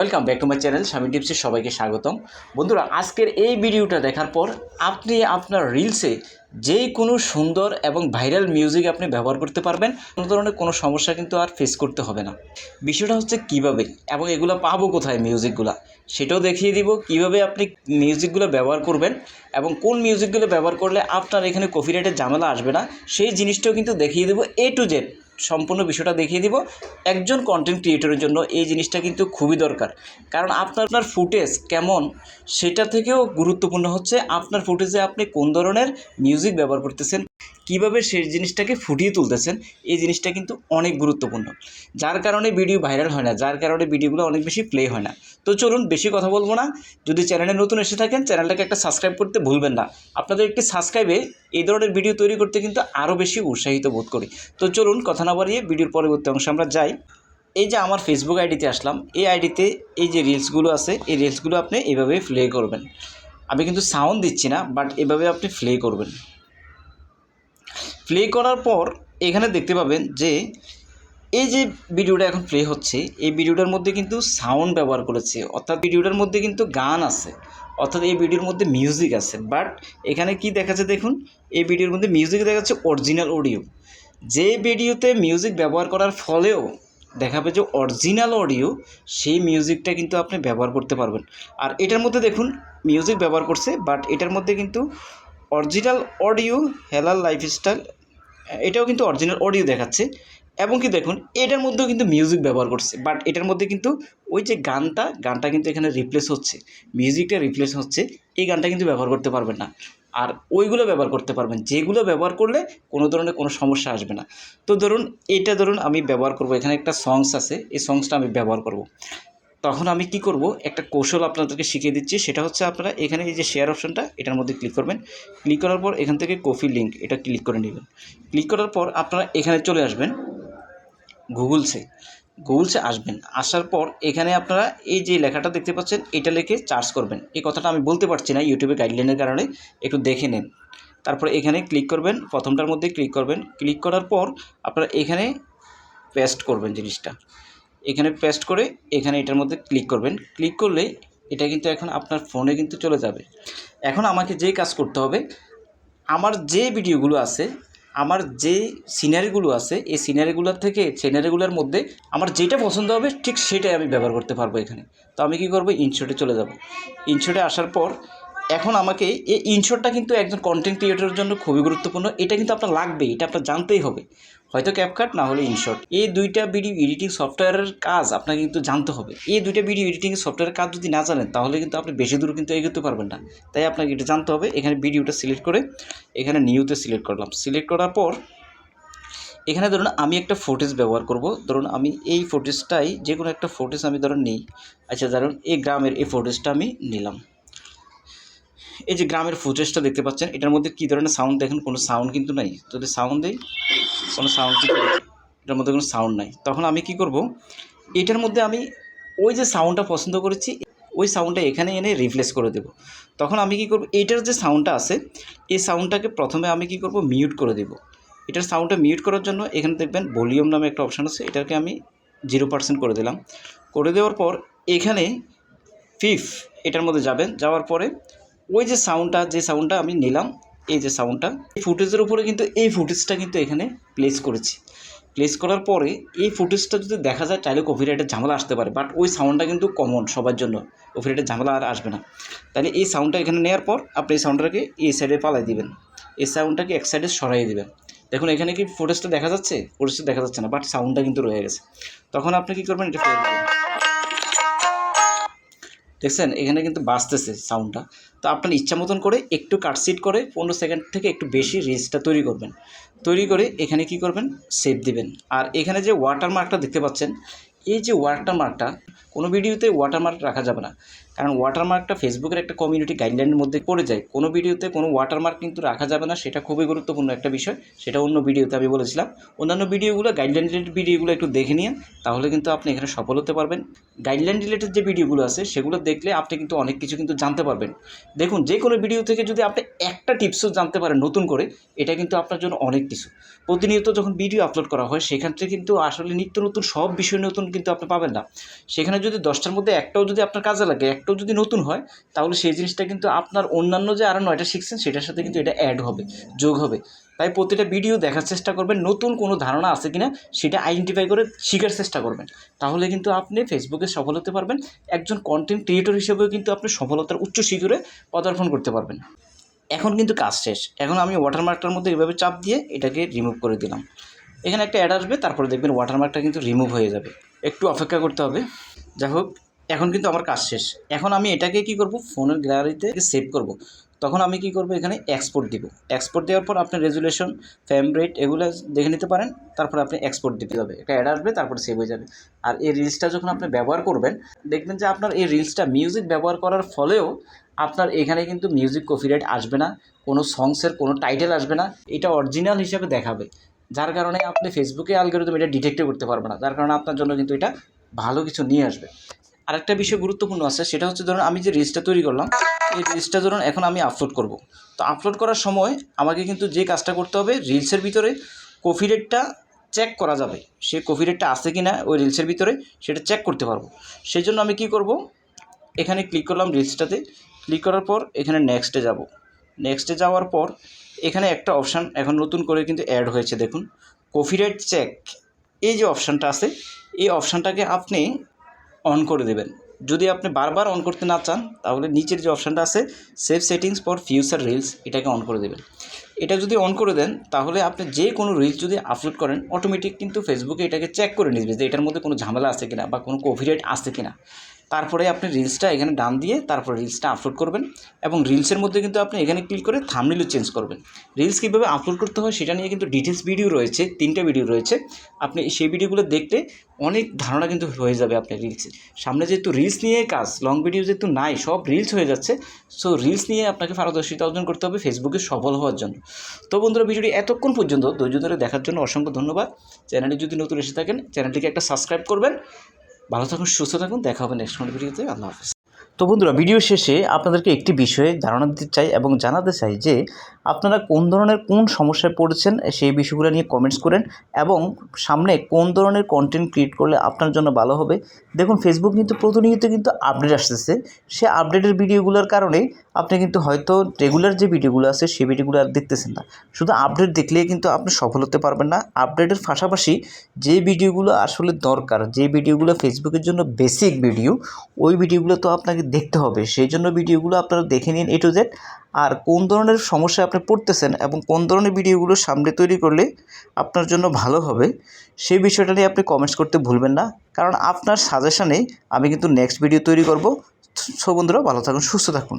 Welcome back to my channel স্বামী টিপসে সবাইকে স্বাগতম। বন্ধুরা, আজকের এই ভিডিওটা দেখার পর আপনি আপনার রিলসে যে কোনো সুন্দর এবং ভাইরাল মিউজিক আপনি ব্যবহার করতে পারবেন। কোনো ধরনের কোনো সমস্যা কিন্তু আর ফেস করতে হবে না। বিষয়টা হচ্ছে কিভাবে এবং এগুলো পাবো কোথায় মিউজিকগুলো, সেটাও দেখিয়ে দিব। কিভাবে আপনি মিউজিকগুলো ব্যবহার করবেন এবং কোন মিউজিকগুলো ব্যবহার করলে আপনার এখানে কপিরাইটের ঝামেলা আসবে না, সেই জিনিসটাও কিন্তু দেখিয়ে দেবো। এ টু জেড সম্পূর্ণ বিষয়টা দেখিয়ে দিব। একজন কন্টেন্ট ক্রিয়েটরের জন্য এই জিনিসটা কিন্তু খুবই দরকার, কারণ আপনার ফুটেজ কেমন সেটা থেকেও গুরুত্বপূর্ণ হচ্ছে আপনার ফুটেজে আপনি কোন ধরনের মিউজিক ব্যবহার করতেছেন, কিভাবে সেই জিনিসটাকে ফুটিয়ে তুলতেছেন। এই জিনিসটা কিন্তু অনেক গুরুত্বপূর্ণ, যার কারণে ভিডিও ভাইরাল হয় না, যার কারণে ভিডিওগুলো অনেক বেশি প্লে হয় না। তো চলুন, বেশি কথা বলবো না। যদি চ্যানেলে নতুন এসে থাকেন, চ্যানেলটাকে একটা সাবস্ক্রাইব করতে ভুলবেন না। আপনাদের একটি সাবস্ক্রাইবে এই ধরনের ভিডিও তৈরি করতে কিন্তু আরও বেশি উৎসাহিত বোধ করি। তো চলুন, কথা না বাড়িয়ে ভিডিওর পরবর্তী অংশে আমরা যাই। এই যে আমার ফেসবুক আইডিতে আসলাম, এই আইডিতে এই যে রিলসগুলো আছে, এই রিলসগুলো আপনি এভাবে প্লে করবেন। আমি কিন্তু সাউন্ড দিচ্ছি না, বাট এভাবে আপনি প্লে করবেন। প্লে করার পর এখানে দেখতে পাবেন যে এই যে ভিডিওটা এখন প্লে হচ্ছে, এই ভিডিওটার মধ্যে কিন্তু সাউন্ড ব্যবহার করেছে, অর্থাৎ ভিডিওটার মধ্যে কিন্তু গান আছে, অর্থাৎ এই ভিডিওর মধ্যে মিউজিক আছে। বাট এখানে কি দেখাচ্ছে দেখুন, এই ভিডিওর মধ্যে মিউজিক দেখাচ্ছে অরিজিনাল অডিও। যে ভিডিওতে মিউজিক ব্যবহার করার ফলেও দেখাবে যে অরিজিনাল অডিও, সেই মিউজিকটা কিন্তু আপনি ব্যবহার করতে পারবেন। আর এটার মধ্যে দেখুন মিউজিক ব্যবহার করছে, বাট এটার মধ্যে কিন্তু অরিজিনাল অডিও হেলাল লাইফস্টাইল, এটাও কিন্তু অরিজিনাল অডিও দেখাচ্ছে। এবং কি দেখুন, এটার মধ্যেও কিন্তু মিউজিক ব্যবহার করছে, বাট এটার মধ্যে কিন্তু ওই যে গানটা কিন্তু এখানে রিপ্লেস হচ্ছে, মিউজিকটা রিপ্লেস হচ্ছে। এই গানটা কিন্তু ব্যবহার করতে পারবেন না, আর ওইগুলো ব্যবহার করতে পারবেন যেগুলো ব্যবহার করলে কোনো ধরনের কোনো সমস্যা আসবে না। তো ধরুন আমি ব্যবহার করব, এখানে একটা সংস আছে, এই সংসটা আমি ব্যবহার করব। তখন আমি কি করব, একটা কৌশল আপনাদেরকে শিখিয়ে দিচ্ছি। সেটা হচ্ছে, আপনারা এখানে এই যে শেয়ার অপশনটা, এটার মধ্যে ক্লিক করবেন। ক্লিক করার পর এখান থেকে কপি লিঙ্ক, এটা ক্লিক করে নেবেন। ক্লিক করার পর আপনারা এখানে চলে আসবেন, গুগলসে আসবেন। আসার পর এখানে আপনারা এই যে লেখাটা দেখতে পাচ্ছেন, এটা লিখে সার্চ করবেন। এই কথাটা আমি বলতে পারছি না ইউটিউবে গাইডলাইনের কারণে, একটু দেখে নেন। তারপরে এখানে ক্লিক করবেন, প্রথমটার মধ্যে ক্লিক করবেন। ক্লিক করার পর আপনারা এখানে পেস্ট করবেন জিনিসটা, এখানে পেস্ট করে এখানে এটার মধ্যে ক্লিক করবেন। ক্লিক করলে এটা কিন্তু এখন আপনার ফোনে কিন্তু চলে যাবে। এখন আমাকে যেই কাজ করতে হবে, আমার যে ভিডিওগুলো আছে, আমার যে সিনারিগুলো আছে, এই সিনারিগুলোর মধ্যে আমার যেটা পছন্দ হবে ঠিক সেটাই আমি ব্যবহার করতে পারবো এখানে। তো আমি কি করব, ইনশটে চলে যাব। ইনশটে আসার পর এখন আমাকে এই ইনশটটা কিন্তু একজন কন্টেন্ট ক্রিয়েটরের জন্য খুবই গুরুত্বপূর্ণ। এটা কিন্তু আপনার লাগবেই, এটা আপনার জানতেই হবে, হয়তো ক্যাপকাট না হলে ইনশট। এই দুইটা ভিডিও এডিটিং সফটওয়্যারের কাজ আপনাকে কিন্তু জানতে হবে। এই দুইটা ভিডিও এডিটিং সফটওয়্যারের কাজ যদি না জানেন, তাহলে কিন্তু আপনি বেশি দূর কিন্তু এগোতে পারবেন না। তাই আপনাকে এটা জানতে হবে। এখানে ভিডিওটা সিলেক্ট করে এখানে নিউতে সিলেক্ট করলাম। সিলেক্ট করার পর এখানে ধরুন আমি একটা ফুটেজ ব্যবহার করব। ধরুন আমি এই ফুটেজটাই, যে কোনো একটা ফুটেজ আমি নিই। আচ্ছা, ধরুন এই গ্রামের এই ফুটেজটা আমি নিলাম। এই যে গ্রামের ফুটেজটা দেখতে পাচ্ছেন, এটার মধ্যে কী ধরনের সাউন্ড দেখেন, কোনো সাউন্ড কিন্তু নাই। যদি সাউন্ড দেই, কোনো সাউন্ড কিন্তু এটার মধ্যে কোনো সাউন্ড নাই। তখন আমি কি করব, এটার মধ্যে আমি ওই যে সাউন্ডটা পছন্দ করেছি, ওই সাউন্ডটা এখানে এনে রিপ্লেস করে দেব। তখন আমি কি করব, এইটার যে সাউন্ডটা আছে, এই সাউন্ডটাকে প্রথমে আমি কি করব, মিউট করে দেব। এটার সাউন্ডটা মিউট করার জন্য এখানে দেখবেন ভলিউম নামে একটা অপশান আছে, এটাকে আমি 0% করে দিলাম। করে দেওয়ার পর এখানে এটার মধ্যে যাবেন। যাওয়ার পরে ওই যে সাউন্ডটা আমি নিলাম, এই যে সাউন্ডটা, এই ফুটেজের উপরে কিন্তু এই ফুটেজটা কিন্তু এখানে প্লেস করেছি। প্লেস করার পরে এই ফুটেজটা যদি দেখা যায়, চাইলে কপিরাইটের ঝামেলা আসতে পারে, বাট ওই সাউন্ডটা কিন্তু কমন সবার জন্য, কপিরাইটের ঝামেলা আর আসবে না। তাহলে এই সাউন্ডটা এখানে নেওয়ার পর আপনি এই সাউন্ডটাকে এই সাইডে পালাই দিবেন, এই সাউন্ডটাকে এক সাইডে সরাই দিবেন। দেখুন এখানে কি ফুটেজটা দেখা যাচ্ছে? ফুটেজটা দেখা যাচ্ছে না, বাট সাউন্ডটা কিন্তু রয়ে গেছে। তখন আপনি কী করবেন, এটা ফেলে দেবেন। দেখছেন এখানে কিন্তু বাজতেছে সাউন্ডটা। তো আপনার ইচ্ছা মতন করে একটু কাটসিট করে 15 সেকেন্ড থেকে একটু বেশি রিলসটা তৈরি করবেন। তৈরি করে এখানে কি করবেন, সেভ দিবেন। আর এখানে যে ওয়াটারমার্কটা দেখতে পাচ্ছেন, এই যে ওয়াটারমার্কটা, কোনো ভিডিওতে ওয়াটারমার্ক রাখা যাবে না, কারণ ওয়াটারমার্কটা ফেসবুকের একটা কমিউনিটি গাইডলাইনের মধ্যে পড়ে যায়। কোনো ভিডিওতে কোনো ওয়াটারমার্ক কিন্তু রাখা যাবে না, সেটা খুবই গুরুত্বপূর্ণ একটা বিষয়। সেটা অন্য ভিডিওতে আমি বলেছিলাম। অন্যান্য ভিডিওগুলো, গাইডলাইন রিলেটেড ভিডিওগুলো একটু দেখে নিন, তাহলে কিন্তু আপনি এখানে সফল হতে পারবেন। গাইডলাইন রিলেটেড যে ভিডিওগুলো আছে, সেগুলো দেখলে আপনি কিন্তু অনেক কিছু কিন্তু জানতে পারবেন। দেখুন যে কোনো ভিডিও থেকে যদি আপনি একটা টিপসও জানতে পারেন নতুন করে, এটা কিন্তু আপনার জন্য অনেক কিছু। প্রতিনিয়ত যখন ভিডিও আপলোড করা হয়, সেখান থেকে কিন্তু আসলে নিত্য নতুন সব বিষয় নতুন কিন্তু কিন্তু আপনি পাবেন না। সেখানে যদি 10টার মধ্যে একটাও যদি আপনার কাজে লাগে, একটাও যদি নতুন হয়, তাহলে সেই জিনিসটা কিন্তু আপনার অন্যান্য যে আরও 9টা শিখছেন সেটার সাথে কিন্তু এটা অ্যাড হবে, যোগ হবে। তাই প্রতিটা ভিডিও দেখার চেষ্টা করবেন, নতুন কোনো ধারণা আছে কিনা সেটা আইডেন্টিফাই করে শেখার চেষ্টা করবেন। তাহলে কিন্তু আপনি ফেসবুকে সফল হতে পারবেন। একজন কন্টেন্ট ক্রিয়েটর হিসেবেও কিন্তু আপনি সফলতার উচ্চ শিখরে পদার্পণ করতে পারবেন। এখন কিন্তু কাজ শেষ। এখন আমি ওয়াটারমার্কটার মধ্যে এভাবে চাপ দিয়ে এটাকে রিমুভ করে দিলাম। এখানে একটা অ্যাড আসবে, তারপরে দেখবেন ওয়াটারমার্কটা কিন্তু রিমুভ হয়ে যাবে। একটু অপেক্ষা করতে হবে। যাই হোক, এখন কিন্তু আমার কাজ শেষ। এখন আমি এটাকে কী করব, ফোনের গ্যালারিতে সেভ করব। তখন আমি কী করব, এখানে এক্সপোর্ট দিব। এক্সপোর্ট দেওয়ার পর আপনার রেজুলেশন, ফ্রেম রেট এগুলো দেখে নিতে পারেন। তারপরে আপনি এক্সপোর্ট দিতে হবে, একটা অ্যাড আসবে, তারপরে সেভ হয়ে যাবে। আর এই রিলসটা যখন আপনি ব্যবহার করবেন, দেখবেন যে আপনার এই রিলসটা মিউজিক ব্যবহার করার ফলেও আপনার এখানে কিন্তু মিউজিক কপিরাইট আসবে না, কোনো সংসের কোনো টাইটেল আসবে না। এটা অরিজিনাল হিসাবে দেখাবে, যার কারণে আপনি ফেসবুকে অ্যালগরিদম এটা ডিটেক্টও করতে পারবে না, যার কারণে আপনার জন্য কিন্তু এটা ভালো কিছু নিয়ে আসবে। আরেকটা বিষয় গুরুত্বপূর্ণ আছে, সেটা হচ্ছে ধরুন আমি যে রিলসটা তৈরি করলাম, এই রিলসটা ধরুন এখন আমি আপলোড করব। তো আপলোড করার সময় আমাকে কিন্তু যে কাজটা করতে হবে, রিলসের ভিতরে কপিরাইটটা চেক করা যাবে, সে কপিরাইটটা আছে কি না ওই রিলসের ভিতরে সেটা চেক করতে পারবো। সেই জন্য আমি কি করব, এখানে ক্লিক করলাম, রিলসটাতে ক্লিক করার পর এখানে নেক্সটে যাব। নেক্সটে যাওয়ার পর এখানে একটা অপশান এখন নতুন করে কিন্তু অ্যাড হয়েছে, দেখুন কপিরাইট চেক। এই যে অপশানটা আছে, এই অপশানটাকে আপনি অন করে দেবেন। যদি আপনি বারবার অন করতে না চান, তাহলে নিচের যে অপশানটা আছে save settings for future reels, এটাকে অন করে দেবেন। এটা যদি অন করে দেন, তাহলে আপনি যে কোনো রিলস যদি আপলোড করেন, অটোমেটিক কিন্তু ফেসবুকে এটাকে চেক করে নেবে যে এটার মধ্যে কোনো ঝামেলা আছে কিনা বা কোনো কপিরাইট আছে কিনা। তারপরে আপনি রিলসটা এখানে ডান দিয়ে তারপরে রিলসটা আপলোড করবেন। এবং রিলসের মধ্যে কিন্তু আপনি এখানে ক্লিক করে থাম্বনেলও চেঞ্জ করবেন। রিলস কীভাবে আপলোড করতে হয় সেটা নিয়ে কিন্তু ডিটেলস ভিডিও রয়েছে, 3টা ভিডিও রয়েছে। আপনি সেই ভিডিওগুলো দেখলে অনেক ধারণা কিন্তু হয়ে যাবে আপনার রিলসে। সামনে যেহেতু রিলস নিয়ে কাজ, লং ভিডিও যেহেতু নাই, সব রিলস হয়ে যাচ্ছে। সো রিলস নিয়ে আপনাকে পারদর্শিতা অর্জন করতে হবে ফেসবুকে সফল হওয়ার জন্য। তো বন্ধুরা, ভিডিওটি এতক্ষণ পর্যন্ত ধৈর্য ধরে দেখার জন্য অসংখ্য ধন্যবাদ। চ্যানেলে যদি নতুন এসে থাকেন, চ্যানেলটিকে একটা সাবস্ক্রাইব করবেন। ভালো থাকুন, সুস্থ থাকুন, দেখা হবে নেক্সট কোনো ভিডিওতে। আল্লাহ হাফেজ। তো বন্ধুরা, ভিডিও শেষে আপনাদেরকে একটি বিষয়ে ধারণা দিতে চাই এবং জানাতে চাই যে আপনারা কোন ধরনের কোন সমস্যায় পড়েছেন সেই বিষয়গুলো নিয়ে কমেন্টস করেন এবং সামনে কোন ধরনের কন্টেন্ট ক্রিয়েট করলে আপনার জন্য ভালো হবে। দেখুন, ফেসবুক কিন্তু প্রতিনিয়ত কিন্তু আপডেট আসতেছে। সে আপডেটের ভিডিওগুলোর কারণে আপনি কিন্তু হয়তো রেগুলার যে ভিডিওগুলো আছে সেই ভিডিওগুলো আর দেখতেছেন না। শুধু আপডেট দেখলেই কিন্তু আপনি সফল হতে পারবেন না। আপডেটের পাশাপাশি যে ভিডিওগুলো আসলে দরকার, যে ভিডিওগুলো ফেসবুকের জন্য বেসিক ভিডিও, ওই ভিডিওগুলো তো আপনাকে দেখতে হবে। সেই জন্য ভিডিওগুলো আপনারা দেখে নিন A to Z। আর কোন ধরনের সমস্যায় আপনি পড়তেছেন এবং কোন ধরনের ভিডিওগুলো সামনে তৈরি করলে আপনার জন্য ভালো হবে, সেই বিষয়টা নিয়ে আপনি কমেন্টস করতে ভুলবেন না, কারণ আপনার সাজেশানেই আমি কিন্তু নেক্সট ভিডিও তৈরি করব। সো বন্ধুরা, ভালো থাকুন, সুস্থ থাকুন।